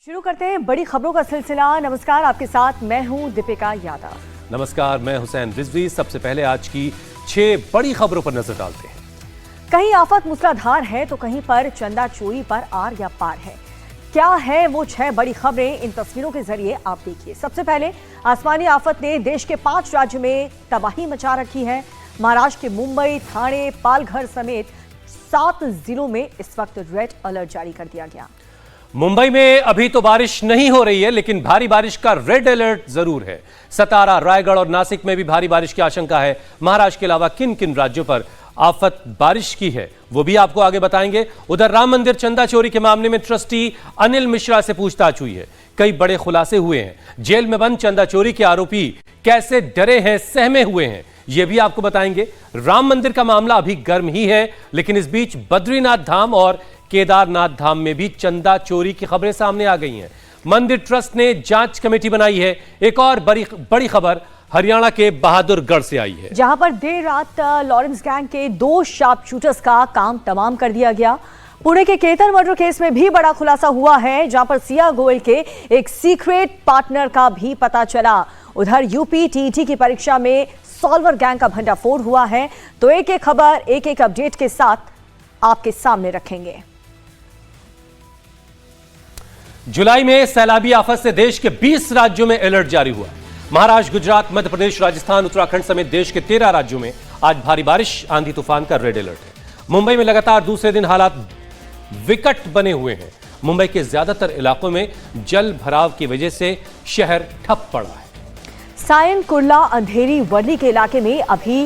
शुरू करते हैं बड़ी खबरों का सिलसिला। नमस्कार, आपके साथ मैं हूं दीपिका यादव। नमस्कार, मैं हुसैन रिजवी। सबसे पहले आज की 6 बड़ी खबरों पर नजर डालते हैं। कहीं आफत मूसलाधार है तो कहीं पर चंदा चोरी पर आर या पार है। क्या है वो 6 बड़ी खबरें, इन तस्वीरों के जरिए आप देखिए। सबसे पहले, आसमानी आफत ने देश के 5 राज्यों में तबाही मचा रखी है। महाराष्ट्र के मुंबई, ठाणे, पालघर समेत 7 जिलों में इस वक्त रेड अलर्ट जारी कर दिया गया। मुंबई में अभी तो बारिश नहीं हो रही है, लेकिन भारी बारिश का रेड अलर्ट जरूर है। सतारा, रायगढ़ और नासिक में भी भारी बारिश की आशंका है। महाराष्ट्र के अलावा किन किन राज्यों पर आफत बारिश की है वो भी आपको आगे बताएंगे। उधर राम मंदिर चंदा चोरी के मामले में ट्रस्टी अनिल मिश्रा से पूछताछ हुई है। कई बड़े खुलासे हुए हैं। जेल में बंद चंदा चोरी के आरोपी कैसे डरे हैं, सहमे हुए हैं, ये भी आपको बताएंगे। राम मंदिर का मामला अभी गर्म ही है, लेकिन इस बीच बद्रीनाथ धाम और केदारनाथ धाम में भी चंदा चोरी की खबरें सामने आ गई हैं। मंदिर ट्रस्ट ने जांच कमेटी बनाई है। एक और बड़ी खबर हरियाणा के बहादुरगढ़ से आई है, जहां पर देर रात लॉरेंस गैंग के 2 शार्प शूटर्स का काम तमाम कर दिया गया। पुणे के केतन मर्डर केस में भी बड़ा खुलासा हुआ है, जहां पर सिया गोयल के एक सीक्रेट पार्टनर का भी पता चला। उधर यूपी टीईटी की परीक्षा में सॉल्वर गैंग का भंडाफोड़ हुआ है। तो एक एक खबर, एक एक अपडेट के साथ आपके सामने रखेंगे। जुलाई में सैलाबी आफत से देश के 20 राज्यों में अलर्ट जारी हुआ। महाराष्ट्र, गुजरात, मध्य प्रदेश, राजस्थान, उत्तराखंड समेत देश के 13 राज्यों में आज भारी बारिश, आंधी तूफान का रेड अलर्ट है। मुंबई में लगातार दूसरे दिन हालात विकट बने हुए हैं। मुंबई के ज्यादातर इलाकों में जल भराव की वजह से शहर ठप पड़ा है। सायन, कुर्ला, अंधेरी, वर्ली के इलाके में अभी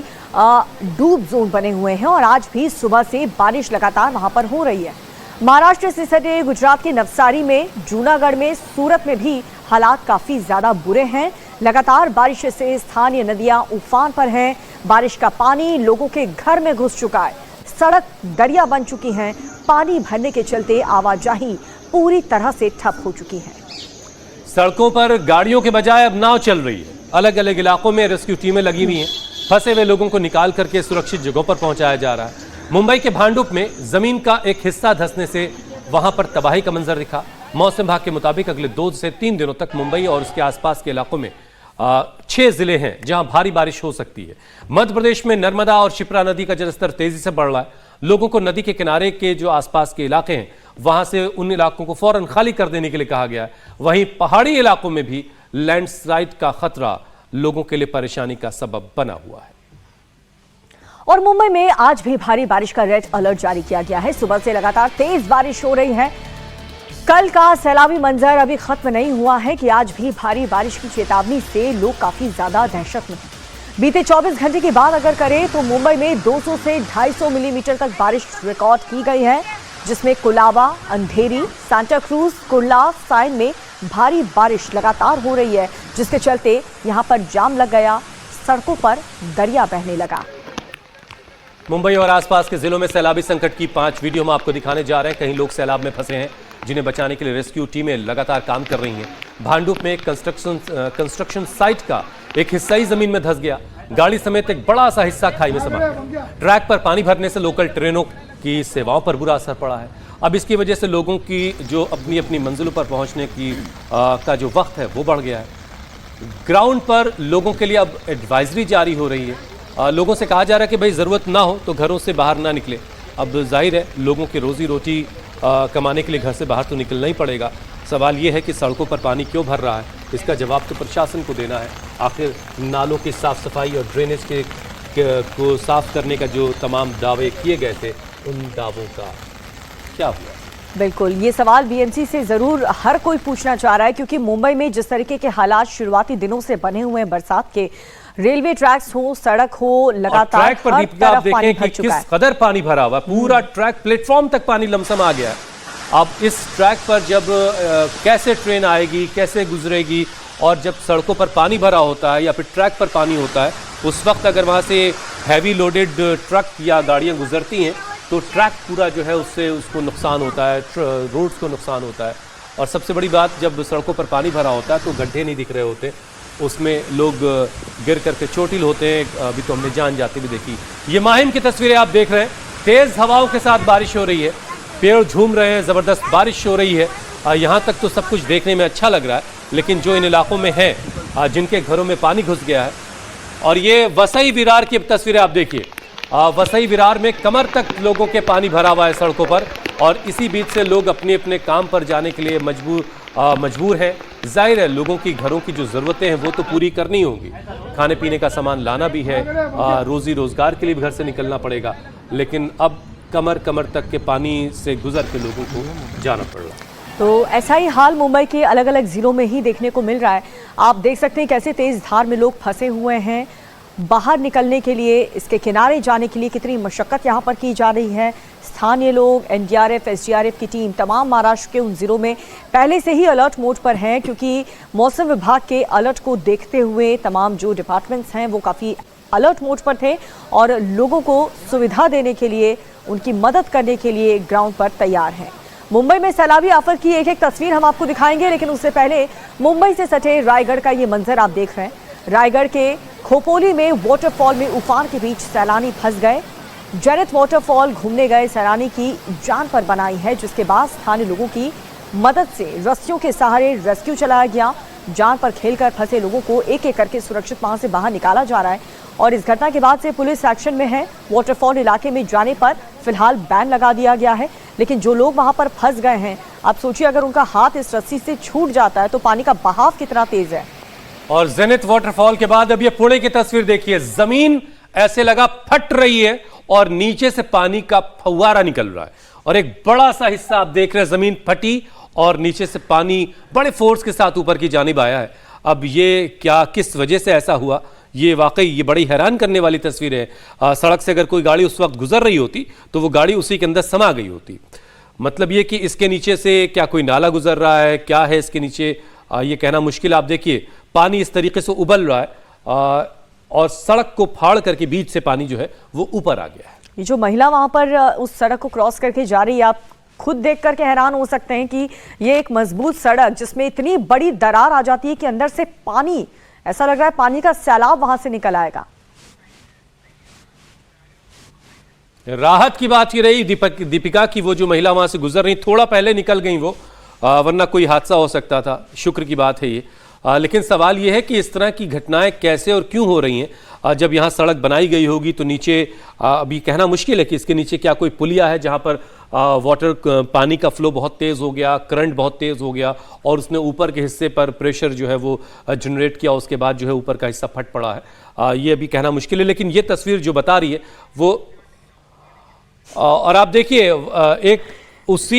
डूब जोन बने हुए हैं और आज भी सुबह से बारिश लगातार वहां पर हो रही है। महाराष्ट्र से सटे गुजरात के नवसारी में, जूनागढ़ में, सूरत में भी हालात काफी ज्यादा बुरे हैं। लगातार बारिश से स्थानीय नदियां उफान पर हैं। बारिश का पानी लोगों के घर में घुस चुका है। सड़क दरिया बन चुकी हैं। पानी भरने के चलते आवाजाही पूरी तरह से ठप हो चुकी है। सड़कों पर गाड़ियों के बजाय अब नाव चल रही है। अलग अलग इलाकों में रेस्क्यू टीमें लगी हुई हैं। फंसे हुए लोगों को निकाल करके सुरक्षित जगहों पर पहुंचाया जा रहा है। मुंबई के भांडुप में जमीन का एक हिस्सा धंसने से वहां पर तबाही का मंजर दिखा। मौसम विभाग के मुताबिक अगले 2 से 3 दिनों तक मुंबई और उसके आसपास के इलाकों में 6 जिले हैं जहां भारी बारिश हो सकती है। मध्य प्रदेश में नर्मदा और शिप्रा नदी का जलस्तर तेजी से बढ़ रहा है। लोगों को नदी के किनारे के जो आसपास के इलाके हैं वहां से उन इलाकों को फौरन खाली कर देने के लिए कहा गया है। वहीं पहाड़ी इलाकों में भी लैंडस्लाइड का खतरा लोगों के लिए परेशानी का सबब बना हुआ है। और मुंबई में आज भी भारी बारिश का रेड अलर्ट जारी किया गया है। सुबह से लगातार तेज बारिश हो रही है। कल का सैलाबी मंजर अभी खत्म नहीं हुआ है कि आज भी भारी बारिश की चेतावनी से लोग काफी ज्यादा दहशत में हैं। बीते 24 घंटे की बात अगर करें तो मुंबई में 200 से 250 मिलीमीटर तक बारिश रिकॉर्ड की गई है, जिसमें कुलाबा, अंधेरी, सांता क्रूज, कुर्ला, साइन में भारी बारिश लगातार हो रही है, जिसके चलते यहां पर जाम लग गया। सड़कों पर दरिया बहने लगा। मुंबई और आसपास के जिलों में सैलाबी संकट की 5 वीडियो हम आपको दिखाने जा रहे हैं। कहीं लोग सैलाब में फंसे हैं, जिन्हें बचाने के लिए रेस्क्यू टीमें लगातार काम कर रही हैं। भांडुप में एक कंस्ट्रक्शन साइट का एक हिस्सा ही जमीन में धंस गया। गाड़ी समेत एक बड़ा सा हिस्सा खाई में समा गया। ट्रैक पर पानी भरने से लोकल ट्रेनों की सेवाओं पर बुरा असर पड़ा है। अब इसकी वजह से लोगों की जो अपनी अपनी मंजिलों पर पहुंचने की का जो वक्त है वो बढ़ गया है। ग्राउंड पर लोगों के लिए अब एडवाइजरी जारी हो रही है। लोगों से कहा जा रहा है कि भाई ज़रूरत ना हो तो घरों से बाहर ना निकले। अब जाहिर है लोगों की रोजी रोटी कमाने के लिए घर से बाहर तो निकलना ही पड़ेगा। सवाल ये है कि सड़कों पर पानी क्यों भर रहा है, इसका जवाब तो प्रशासन को देना है। आखिर नालों की साफ़ सफाई और ड्रेनेज को साफ करने का जो तमाम दावे किए गए थे, उन दावों का क्या हुआ? बिल्कुल, ये सवाल बीएमसी से जरूर हर कोई पूछना चाह रहा है, क्योंकि मुंबई में जिस तरीके के हालात शुरुआती दिनों से बने हुए हैं बरसात के, रेलवे ट्रैक्स हो, सड़क हो, लगातार ट्रैक पर दीपिका आप देखें कि किस कदर पानी भरा हुआ, पूरा ट्रैक प्लेटफॉर्म तक पानी लमसम आ गया है। अब इस ट्रैक पर जब कैसे ट्रेन आएगी, कैसे गुजरेगी, और जब सड़कों पर पानी भरा होता है या फिर ट्रैक पर पानी होता है, उस वक्त अगर वहाँ से हैवी लोडेड ट्रक या गाड़ियाँ गुजरती हैं तो ट्रैक पूरा जो है उससे उसको नुकसान होता है, रोड्स को नुकसान होता है। और सबसे बड़ी बात, जब सड़कों पर पानी भरा होता है तो गड्ढे नहीं दिख रहे होते, उसमें लोग गिर करके चोटिल होते हैं। अभी तो हमने जान जाते भी देखी। ये माहिम की तस्वीरें आप देख रहे हैं। तेज हवाओं के साथ बारिश हो रही है, पेड़ झूम रहे हैं, जबरदस्त बारिश हो रही है। यहाँ तक तो सब कुछ देखने में अच्छा लग रहा है, लेकिन जो इन इलाकों में है जिनके घरों में पानी घुस गया है, और ये वसई विरार की तस्वीरें आप देखिए। वसई विरार में कमर तक लोगों के पानी भरा हुआ है सड़कों पर, और इसी बीच से लोग अपने अपने काम पर जाने के लिए मजबूर हैं। जाहिर है लोगों की घरों की जो ज़रूरतें हैं वो तो पूरी करनी होंगी, खाने पीने का सामान लाना भी है, रोज़ी रोज़गार के लिए भी घर से निकलना पड़ेगा, लेकिन अब कमर तक के पानी से गुजर के लोगों को जाना पड़ रहा है। तो ऐसा ही हाल मुंबई के अलग अलग जिलों में ही देखने को मिल रहा है। आप देख सकते हैं कैसे तेज धार में लोग फंसे हुए हैं। बाहर निकलने के लिए, इसके किनारे जाने के लिए कितनी मशक्कत यहाँ पर की जा रही है। स्थानीय लोग, एनडीआरएफ, एसडीआरएफ की टीम तमाम महाराष्ट्र के उन जिलों में पहले से ही अलर्ट मोड पर हैं, क्योंकि मौसम विभाग के अलर्ट को देखते हुए तमाम जो डिपार्टमेंट्स हैं वो काफ़ी अलर्ट मोड पर थे और लोगों को सुविधा देने के लिए, उनकी मदद करने के लिए ग्राउंड पर तैयार हैं। मुंबई में सैलाबी आफत की एक एक तस्वीर हम आपको दिखाएंगे, लेकिन उससे पहले मुंबई से सटे रायगढ़ का ये मंजर आप देख रहे हैं। रायगढ़ के खोपोली में वाटरफॉल में उफान के बीच सैलानी फंस गए। जनित वाटरफॉल घूमने गए सैलानी की जान पर बनाई है, जिसके बाद स्थानीय लोगों की मदद से रस्सियों के सहारे रेस्क्यू चलाया गया। जान पर खेलकर फंसे लोगों को एक एक करके सुरक्षित वहां से बाहर निकाला जा रहा है, और इस घटना के बाद से पुलिस एक्शन में है। वाटरफॉल इलाके में जाने पर फिलहाल बैन लगा दिया गया है, लेकिन जो लोग वहां पर फंस गए हैं, आप सोचिए अगर उनका हाथ इस रस्सी से छूट जाता है तो पानी का बहाव कितना तेज है। और जेनिथ वाटरफॉल के बाद अब ये पुणे की तस्वीर देखिए। जमीन ऐसे लगा फट रही है और नीचे से पानी का फव्वारा निकल रहा है, और एक बड़ा सा हिस्सा आप देख रहे हैं जमीन फटी और नीचे से पानी बड़े फोर्स के साथ ऊपर की जानिब आया है। अब ये क्या, किस वजह से ऐसा हुआ, ये वाकई ये बड़ी हैरान करने वाली तस्वीर है। सड़क से अगर कोई गाड़ी उस वक्त गुजर रही होती तो वो गाड़ी उसी के अंदर समा गई होती। मतलब ये कि इसके नीचे से क्या कोई नाला गुजर रहा है, क्या है इसके नीचे, ये कहना मुश्किल। आप देखिए पानी इस तरीके से उबल रहा है और सड़क को फाड़ करके बीच से पानी जो है वो ऊपर आ गया है। ये जो महिला वहां पर उस सड़क को क्रॉस करके जा रही है, आप खुद देख करके हैरान हो सकते हैं कि ये एक मजबूत सड़क जिसमें इतनी बड़ी दरार आ जाती है कि अंदर से पानी, ऐसा लग रहा है पानी का सैलाब वहां से निकल आएगा। राहत की बात ये रही दीपिका की, वो जो महिला वहां से गुजर रही, थोड़ा पहले निकल गई वो, वरना कोई हादसा हो सकता था। शुक्र की बात है ये। लेकिन सवाल ये है कि इस तरह की घटनाएं कैसे और क्यों हो रही हैं। जब यहाँ सड़क बनाई गई होगी तो नीचे अभी कहना मुश्किल है कि इसके नीचे क्या कोई पुलिया है जहाँ पर पानी का फ्लो बहुत तेज़ हो गया, करंट बहुत तेज़ हो गया और उसने ऊपर के हिस्से पर प्रेशर जो है वो जनरेट किया, उसके बाद जो है ऊपर का हिस्सा फट पड़ा है। ये अभी कहना मुश्किल है, लेकिन ये तस्वीर जो बता रही है वो, और आप देखिए उस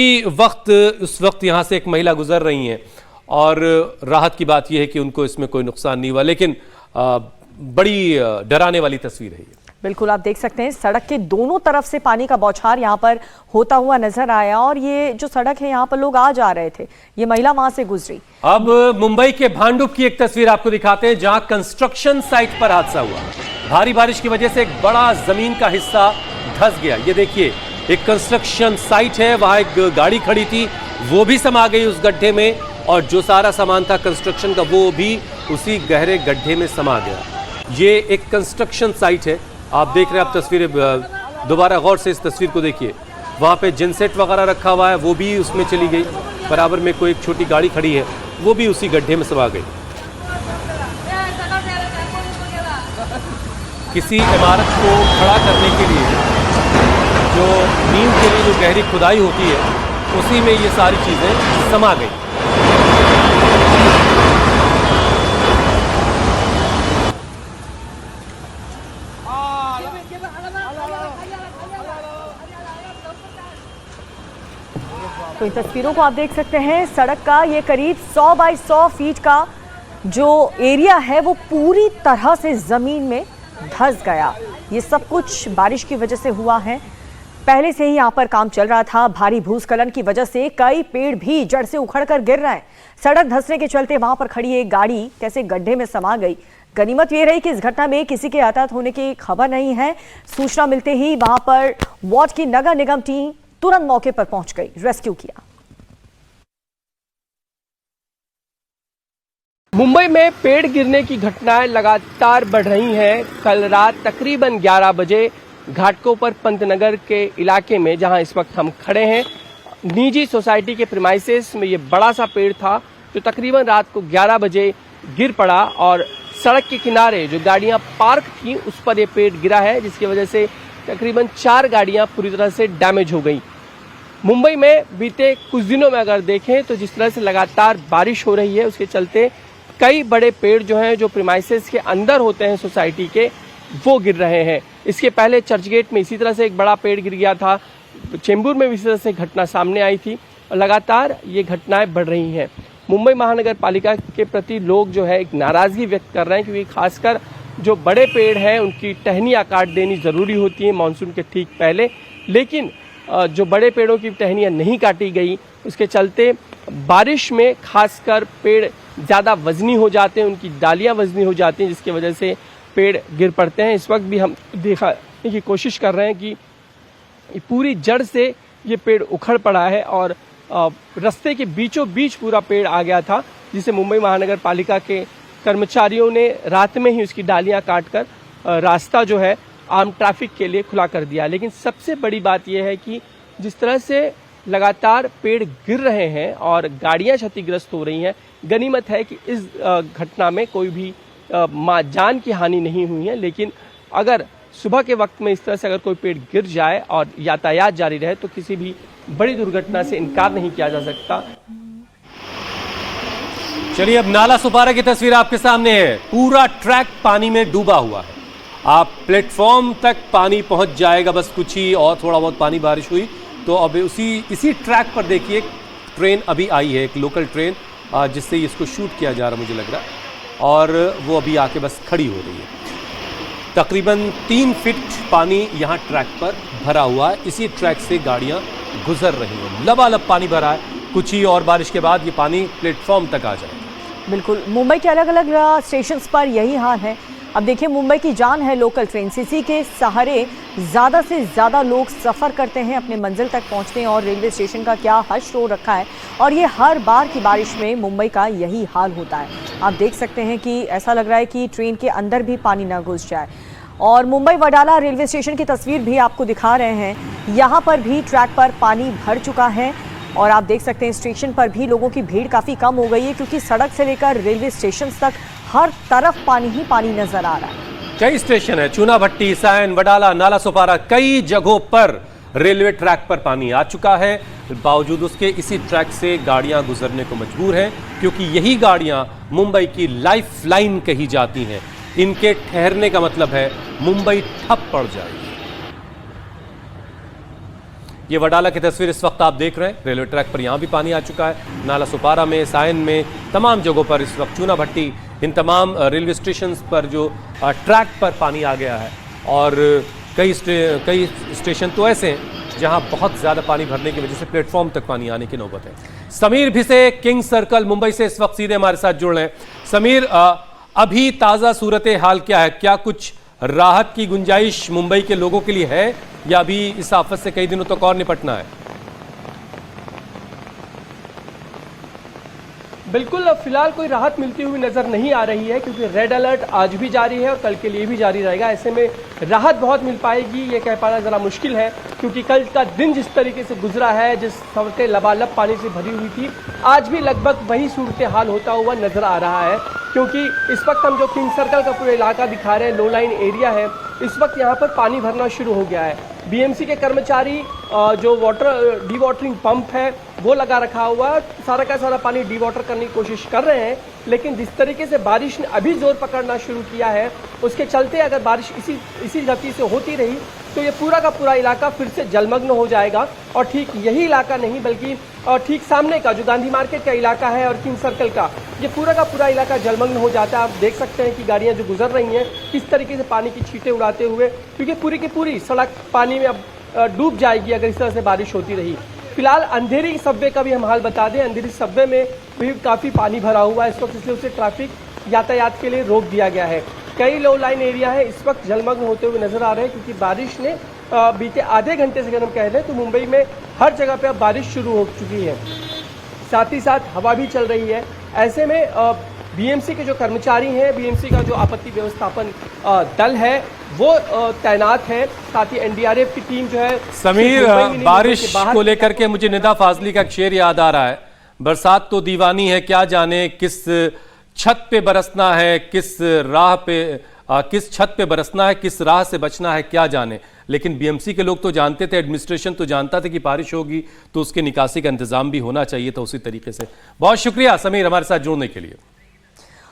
वक्त यहाँ से एक महिला गुजर रही हैं, और राहत की बात यह है कि उनको इसमें कोई नुकसान नहीं हुआ, लेकिन बड़ी डराने वाली तस्वीर है ये। बिल्कुल, आप देख सकते हैं सड़क के दोनों तरफ से पानी का बौछार यहाँ पर होता हुआ नजर आया, और ये जो सड़क है यहाँ पर लोग आ जा रहे थे, ये महिला वहां से गुजरी। अब मुंबई के भांडुप की एक तस्वीर आपको दिखाते हैं, जहां कंस्ट्रक्शन साइट पर हादसा हुआ। भारी बारिश की वजह से एक बड़ा जमीन का हिस्सा धंस गया। ये देखिए एक कंस्ट्रक्शन साइट है, वहां एक गाड़ी खड़ी थी, वो भी समा गई उस गड्ढे में, और जो सारा सामान था कंस्ट्रक्शन का वो भी उसी गहरे गड्ढे में समा गया। ये एक कंस्ट्रक्शन साइट है, आप देख रहे हैं। आप तस्वीरें दोबारा गौर से इस तस्वीर को देखिए, वहाँ पे जिनसेट वगैरह रखा हुआ है वो भी उसमें चली गई, बराबर में कोई एक छोटी गाड़ी खड़ी है वो भी उसी गड्ढे में समा गई। किसी इमारत को खड़ा करने के लिए जो नींव के लिए जो गहरी खुदाई होती है उसी में ये सारी चीज़ें समा गई। तो इन तस्वीरों को आप देख सकते हैं, सड़क का ये करीब 100 बाई 100 फीट का जो एरिया है वो पूरी तरह से जमीन में धंस गया। ये सब कुछ बारिश की वजह से हुआ है। पहले से ही यहाँ पर काम चल रहा था। भारी भूस्खलन की वजह से कई पेड़ भी जड़ से उखड़कर गिर रहे हैं। सड़क धंसने के चलते वहां पर खड़ी एक गाड़ी कैसे गड्ढे में समा गई। गनीमत ये रही कि इस घटना में किसी के हताहत होने की खबर नहीं है। सूचना मिलते ही वहां पर वार्ड की नगर निगम टीम तुरंत मौके पर पहुंच गई, रेस्क्यू किया। मुंबई में पेड़ गिरने की घटनाएं लगातार बढ़ रही हैं। कल रात तकरीबन 11 बजे घाटकोपर पंतनगर के इलाके में, जहां इस वक्त हम खड़े हैं, निजी सोसाइटी के प्रीमाइसेस में ये बड़ा सा पेड़ था जो तकरीबन रात को 11 बजे गिर पड़ा और सड़क के किनारे जो गाड़ियां पार्क थी उस पर ये पेड़ गिरा है, जिसकी वजह से तकरीबन 4 गाड़ियां पूरी तरह से डैमेज हो गई। मुंबई में बीते कुछ दिनों में अगर देखें तो जिस तरह से लगातार बारिश हो रही है उसके चलते कई बड़े पेड़ जो हैं जो प्रीमाइसेस के अंदर होते हैं सोसाइटी के वो गिर रहे हैं। इसके पहले चर्चगेट में इसी तरह से एक बड़ा पेड़ गिर गया था, चेंबूर में भी इसी तरह से घटना सामने आई थी और लगातार ये घटनाएं बढ़ रही हैं। मुंबई महानगर पालिका के प्रति लोग जो है एक नाराजगी व्यक्त कर रहे हैं क्योंकि खासकर जो बड़े पेड़ हैं उनकी टहनियाँ काट देनी ज़रूरी होती है मानसून के ठीक पहले, लेकिन जो बड़े पेड़ों की टहनियाँ नहीं काटी गई उसके चलते बारिश में खासकर पेड़ ज़्यादा वजनी हो जाते हैं, उनकी डालियाँ वजनी हो जाती हैं, जिसकी वजह से पेड़ गिर पड़ते हैं। इस वक्त भी हम देखने की कोशिश कर रहे हैं कि पूरी जड़ से ये पेड़ उखड़ पड़ा है और रास्ते के बीचों बीच पूरा पेड़ आ गया था, जिसे मुंबई महानगर पालिका के कर्मचारियों ने रात में ही उसकी डालियां काटकर रास्ता जो है आम ट्रैफिक के लिए खुला कर दिया। लेकिन सबसे बड़ी बात यह है कि जिस तरह से लगातार पेड़ गिर रहे हैं और गाड़ियां क्षतिग्रस्त हो रही हैं, गनीमत है कि इस घटना में कोई भी जान की हानि नहीं हुई है। लेकिन अगर सुबह के वक्त में इस तरह से अगर कोई पेड़ गिर जाए और यातायात जारी रहे तो किसी भी बड़ी दुर्घटना से इनकार नहीं किया जा सकता। चलिए अब नाला सुपारा की तस्वीर आपके सामने है। पूरा ट्रैक पानी में डूबा हुआ है, आप प्लेटफॉर्म तक पानी पहुंच जाएगा, बस कुछ ही और थोड़ा बहुत पानी बारिश हुई तो अब इसी ट्रैक पर देखिए ट्रेन अभी आई है, एक लोकल ट्रेन जिससे इसको शूट किया जा रहा मुझे लग रहा है, और वो अभी आके बस खड़ी हो रही है। तकरीबन 3 फीट पानी यहाँ ट्रैक पर भरा हुआ है, इसी ट्रैक से गाड़ियाँ गुजर रही हैं, लबालब पानी भरा है। कुछ ही और बारिश के बाद ये पानी प्लेटफॉर्म तक आ जाएगा। बिल्कुल, मुंबई के अलग अलग स्टेशन पर यही हाल है। अब देखिए, मुंबई की जान है लोकल ट्रेन, इसी के सहारे ज़्यादा से ज़्यादा लोग सफ़र करते हैं, अपने मंजिल तक पहुंचते हैं और रेलवे स्टेशन का क्या हश्र हो रखा है। और ये हर बार की बारिश में मुंबई का यही हाल होता है। आप देख सकते हैं कि ऐसा लग रहा है कि ट्रेन के अंदर भी पानी ना घुस जाए। और मुंबई वडाला रेलवे स्टेशन की तस्वीर भी आपको दिखा रहे हैं, यहाँ पर भी ट्रैक पर पानी भर चुका है और आप देख सकते हैं स्टेशन पर भी लोगों की भीड़ काफ़ी कम हो गई है क्योंकि सड़क से लेकर रेलवे स्टेशन तक हर तरफ पानी ही पानी नजर आ रहा है। कई स्टेशन है, चूना भट्टी, सायन, वडाला, नाला सुपारा, कई जगहों पर रेलवे ट्रैक पर पानी आ चुका है। बावजूद उसके इसी ट्रैक से गाड़ियां गुजरने को मजबूर हैं क्योंकि यही गाड़ियां मुंबई की लाइफ लाइन कही जाती हैं। इनके ठहरने का मतलब है मुंबई ठप पड़ जाएगी। ये वडाला की तस्वीर इस वक्त आप देख रहे हैं, रेलवे ट्रैक पर यहां भी पानी आ चुका है। नाला सुपारा में, सायन में, तमाम जगहों पर इस वक्त, चूना भट्टी, इन तमाम रेलवे स्टेशन पर जो ट्रैक पर पानी आ गया है। और कई स्टेशन तो ऐसे हैं जहां बहुत ज़्यादा पानी भरने की वजह से प्लेटफॉर्म तक पानी आने की नौबत है। समीर भिसे, किंग सर्कल मुंबई से इस वक्त सीधे हमारे साथ जुड़ रहे हैं। समीर, अभी ताज़ा सूरत हाल क्या है? क्या कुछ राहत की गुंजाइश मुंबई के लोगों के लिए है या अभी इस आफत से कई दिनों तक और निपटना है? बिल्कुल, फिलहाल कोई राहत मिलती हुई नजर नहीं आ रही है क्योंकि रेड अलर्ट आज भी जारी है और कल के लिए भी जारी रहेगा। ऐसे में राहत बहुत मिल पाएगी ये कह पाना जरा मुश्किल है क्योंकि कल का दिन जिस तरीके से गुजरा है, जिस सड़कें लबालब पानी से भरी हुई थी, आज भी लगभग वही सूरत हाल होता हुआ नजर आ रहा है। क्योंकि इस वक्त हम जो किंग सर्कल का पूरा इलाका दिखा रहे हैं, लो लाइन एरिया है, इस वक्त यहाँ पर पानी भरना शुरू हो गया है। बीएमसी के कर्मचारी जो वाटर डी वाटरिंग पंप है वो लगा रखा हुआ है, सारा का सारा पानी डी वाटर करने की कोशिश कर रहे हैं। लेकिन जिस तरीके से बारिश ने अभी जोर पकड़ना शुरू किया है, उसके चलते अगर बारिश इसी गति से होती रही तो ये पूरा का पूरा इलाका फिर से जलमग्न हो जाएगा। और ठीक यही इलाका नहीं बल्कि ठीक सामने का जो गांधी मार्केट का इलाका है और किंग सर्कल का, ये पूरा का पूरा इलाका जलमग्न हो जाता है। आप देख सकते हैं कि गाड़ियां जो गुजर रही हैं किस तरीके से पानी की छींटें उड़ाते हुए, क्योंकि पूरी की पूरी सड़क पानी में अब डूब जाएगी अगर इस तरह से बारिश होती रही। फिलहाल अंधेरी सब्वे का भी हम हाल बता दें, अंधेरी सब्वे में भी काफ़ी पानी भरा हुआ है इस वक्त, इसलिए उसे ट्रैफिक यातायात के लिए रोक दिया गया है। कई लो लाइन एरिया है इस वक्त जलमग्न होते हुए नजर आ रहे हैं क्योंकि बारिश ने बीते आधे घंटे से अगर हम कह लें तो मुंबई में हर जगह पे अब बारिश शुरू हो चुकी है, साथ ही साथ हवा भी चल रही है। ऐसे में बीएमसी के जो कर्मचारी हैं, बीएमसी का जो आपत्ति व्यवस्थापन दल है वो तैनात है। साथ ही एनडीआरएफ की टीम जो है समीर, बारिश को लेकर के मुझे निदा फाजली का एक शेर याद आ रहा है, बरसात तो दीवानी है क्या जाने किस छत पे बरसना है, किस राह पे किस छत पे बरसना है, किस राह से बचना है क्या जाने। लेकिन बीएमसी के लोग तो जानते थे, एडमिनिस्ट्रेशन तो जानता था कि बारिश होगी तो उसके निकासी का इंतजाम भी होना चाहिए था उसी तरीके से। बहुत शुक्रिया समीर हमारे साथ जुड़ने के लिए।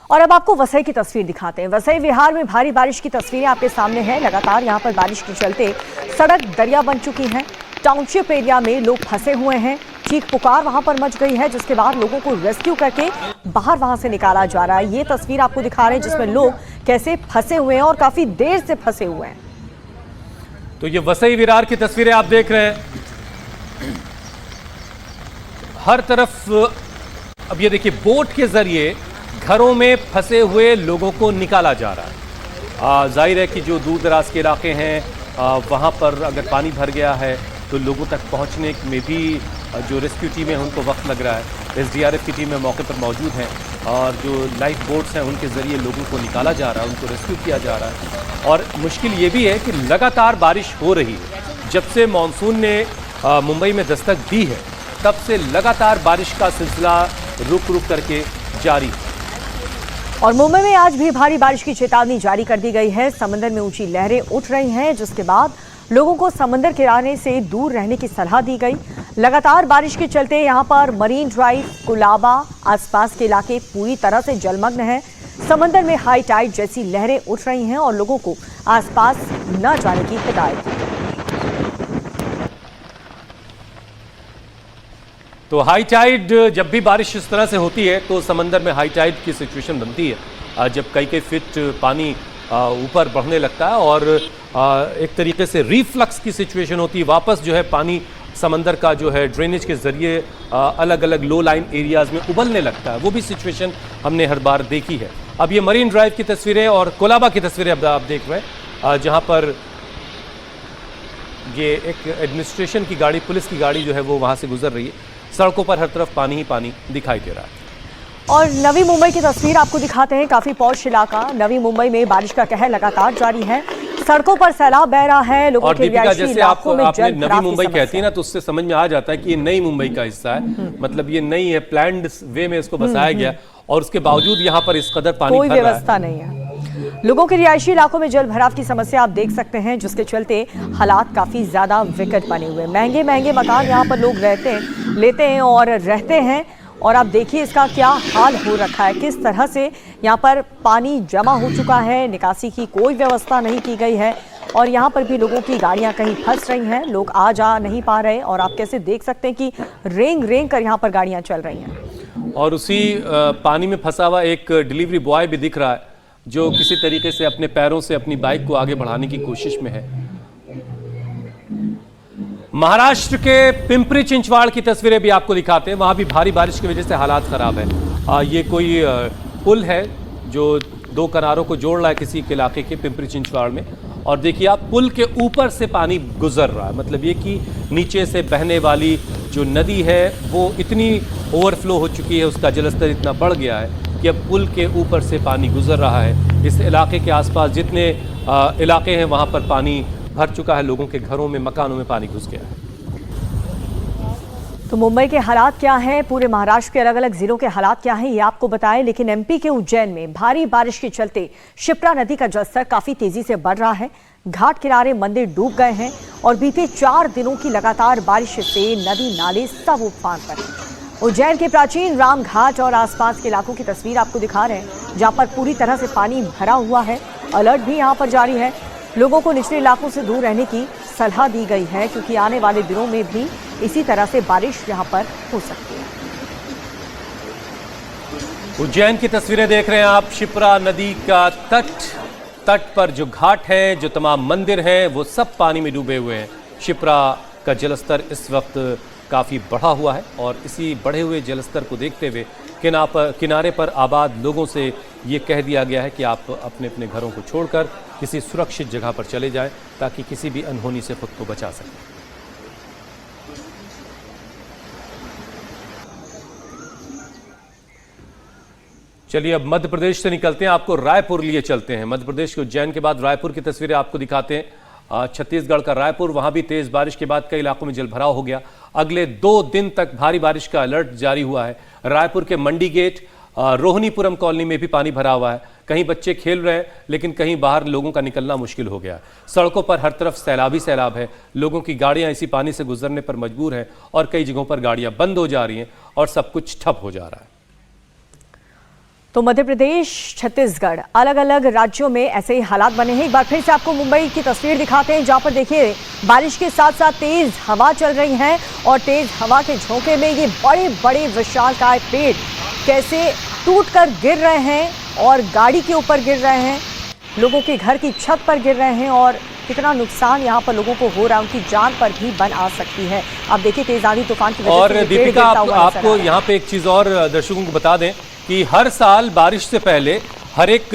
और अब आपको वसई की तस्वीर दिखाते हैं। वसई विहार में भारी बारिश की तस्वीरें आपके सामने हैं। लगातार यहां पर बारिश के चलते सड़क दरिया बन चुकी है। टाउनशिप एरिया में लोग फंसे हुए हैं। चीख पुकार वहां पर मच गई है, जिसके बाद लोगों को रेस्क्यू करके बाहर वहां से निकाला जा रहा है। ये तस्वीर आपको दिखा रहे हैं जिसमें लोग कैसे फंसे हुए हैं और काफी देर से फंसे हुए हैं। तो ये वसई विरार की तस्वीरें आप देख रहे हैं। हर तरफ अब ये देखिए बोट के जरिए घरों में फंसे हुए लोगों को निकाला जा रहा है। जाहिर है कि जो दूर दराज के इलाके हैं वहाँ पर अगर पानी भर गया है तो लोगों तक पहुँचने में भी जो रेस्क्यू टीमें हैं उनको वक्त लग रहा है। एसडीआरएफ की टीमें मौके पर मौजूद हैं और जो लाइफ बोट्स हैं उनके ज़रिए लोगों को निकाला जा रहा है, उनको रेस्क्यू किया जा रहा है। और मुश्किल ये भी है कि लगातार बारिश हो रही है। जब से मानसून ने मुंबई में दस्तक दी है तब से लगातार बारिश का सिलसिला रुक रुक करके जारी है। और मुंबई में आज भी भारी बारिश की चेतावनी जारी कर दी गई है। समंदर में ऊंची लहरें उठ रही हैं, जिसके बाद लोगों को समंदर किनारे से दूर रहने की सलाह दी गई। लगातार बारिश के चलते यहां पर मरीन ड्राइव, कुलाबा, आसपास के इलाके पूरी तरह से जलमग्न हैं। समंदर में हाई टाइड जैसी लहरें उठ रही हैं और लोगों को आसपास न जाने की हिदायत दी। तो हाई टाइड जब भी बारिश इस तरह से होती है तो समंदर में हाई टाइड की सिचुएशन बनती है, जब कई फीट पानी ऊपर बढ़ने लगता है और एक तरीके से रिफ्लक्स की सिचुएशन होती है। वापस जो है पानी समंदर का जो है ड्रेनेज के जरिए अलग अलग लो लाइन एरियाज में उबलने लगता है। वो भी सिचुएशन हमने हर बार देखी है। अब ये मरीन ड्राइव की तस्वीरें और कोलाबा की तस्वीरें अब आप देख रहे हैं, जहाँ पर ये एक एडमिनिस्ट्रेशन की गाड़ी, पुलिस की गाड़ी जो है वो वहाँ से गुजर रही है। सड़कों पर हर तरफ पानी ही पानी दिखाई दे रहा है। और नवी मुंबई की तस्वीर आपको दिखाते हैं। काफी पॉश इलाका नवी मुंबई में बारिश का कहर लगातार जारी है। सड़कों पर सैलाब बह रहा है। लोगों के जैसे आपने नवी मुंबई कहती है ना तो उससे समझ में आ जाता है कि ये नई मुंबई का हिस्सा है। मतलब ये नई है, प्लान्ड वे में इसको बसाया गया और उसके बावजूद यहाँ पर इस कदर पानी कोई व्यवस्था नहीं है। लोगों के रिहायशी इलाकों में जल भराव की समस्या आप देख सकते हैं, जिसके चलते हालात काफी ज्यादा विकट बने हुए। महंगे महंगे मकान यहाँ पर लोग लेते हैं और रहते हैं। और आप देखिए इसका क्या हाल हो रखा है, किस तरह से यहाँ पर पानी जमा हो चुका है। निकासी की कोई व्यवस्था नहीं की गई है और यहाँ पर भी लोगों की गाड़ियाँ कहीं फंस रही हैं, लोग आ जा नहीं पा रहे। और आप कैसे देख सकते हैं कि रेंग रेंग कर यहाँ पर गाड़ियाँ चल रही हैं। और उसी पानी में फंसा हुआ एक डिलीवरी बॉय भी दिख रहा है जो किसी तरीके से अपने पैरों से अपनी बाइक को आगे बढ़ाने की कोशिश में है। महाराष्ट्र के पिंपरी चिंचवाड़ की तस्वीरें भी आपको दिखाते हैं। वहां भी भारी बारिश की वजह से हालात खराब है। ये कोई पुल है जो दो किनारों को जोड़ रहा है किसी के इलाके के पिंपरी चिंचवाड़ में। और देखिए आप पुल के ऊपर से पानी गुजर रहा है। मतलब ये कि नीचे से बहने वाली जो नदी है वो इतनी ओवरफ्लो हो चुकी है, उसका जलस्तर इतना बढ़ गया है कि अब पुल के ऊपर से पानी गुजर रहा है। इस इलाके के आसपास जितने इलाके हैं वहाँ पर पानी भर चुका है। लोगों के घरों में, मकानों में पानी घुस गया है। तो मुंबई के हालात क्या हैं, पूरे महाराष्ट्र के अलग अलग जिलों के हालात क्या हैं, ये आपको बताएं। लेकिन एमपी के उज्जैन में भारी बारिश के चलते शिप्रा नदी का जलस्तर काफी तेजी से बढ़ रहा है। घाट किनारे मंदिर डूब गए हैं और बीते 4 दिनों की लगातार बारिश से नदी नाले सब उफान पर हैं। उज्जैन के प्राचीन राम घाट और आसपास के इलाकों की तस्वीर आपको दिखा रहे हैं, जहां पर पूरी तरह से पानी भरा हुआ है। अलर्ट भी यहां पर जारी है। लोगों को निचले इलाकों से दूर रहने की सलाह दी गई है, क्योंकि आने वाले दिनों में भी इसी तरह से बारिश यहां पर हो सकती है। उज्जैन की तस्वीरें देख रहे हैं आप। शिप्रा नदी का तट पर जो घाट है, जो तमाम मंदिर हैं, वो सब पानी में डूबे हुए हैं। शिप्रा का जलस्तर इस वक्त काफ़ी बढ़ा हुआ है और इसी बढ़े हुए जलस्तर को देखते हुए किनारे पर आबाद लोगों से ये कह दिया गया है कि आप अपने अपने घरों को छोड़कर किसी सुरक्षित जगह पर चले जाएं ताकि किसी भी अनहोनी से खुद को बचा सकें। चलिए अब मध्य प्रदेश से निकलते हैं, आपको रायपुर लिए चलते हैं। मध्य प्रदेश के उज्जैन के बाद रायपुर की तस्वीरें आपको दिखाते हैं। छत्तीसगढ़ का रायपुर, वहां भी तेज बारिश के बाद कई इलाकों में जलभराव हो गया। अगले 2 दिन तक भारी बारिश का अलर्ट जारी हुआ है। रायपुर के मंडी गेट, रोहिणीपुरम कॉलोनी में भी पानी भरा हुआ है। कहीं बच्चे खेल रहे हैं, लेकिन कहीं बाहर लोगों का निकलना मुश्किल हो गया। सड़कों पर हर तरफ सैलाब ही सैलाब है। लोगों की गाड़ियां इसी पानी से गुजरने पर मजबूर हैं और कई जगहों पर गाड़ियां बंद हो जा रही हैं और सब कुछ ठप हो जा रहा है। तो मध्य प्रदेश, छत्तीसगढ़, अलग अलग राज्यों में ऐसे ही हालात बने हैं। एक बार फिर से आपको मुंबई की तस्वीर दिखाते हैं, जहां पर देखिए बारिश के साथ साथ तेज हवा चल रही है और तेज हवा के झोंके में ये बड़े बड़े विशालकाय पेड़ कैसे टूटकर गिर रहे हैं और गाड़ी के ऊपर गिर रहे हैं, लोगों के घर की छत पर गिर रहे हैं और कितना नुकसान यहाँ पर लोगों को हो रहा है, उनकी जान पर भी बन आ सकती है। आप देखिए तेज आंधी तूफान की वजह और से ये पेड़ दीपिका, गिरता हुआ नजर आ आपको रहा है। यहाँ पे एक चीज और दर्शकों को बता दें कि हर साल बारिश से पहले हर एक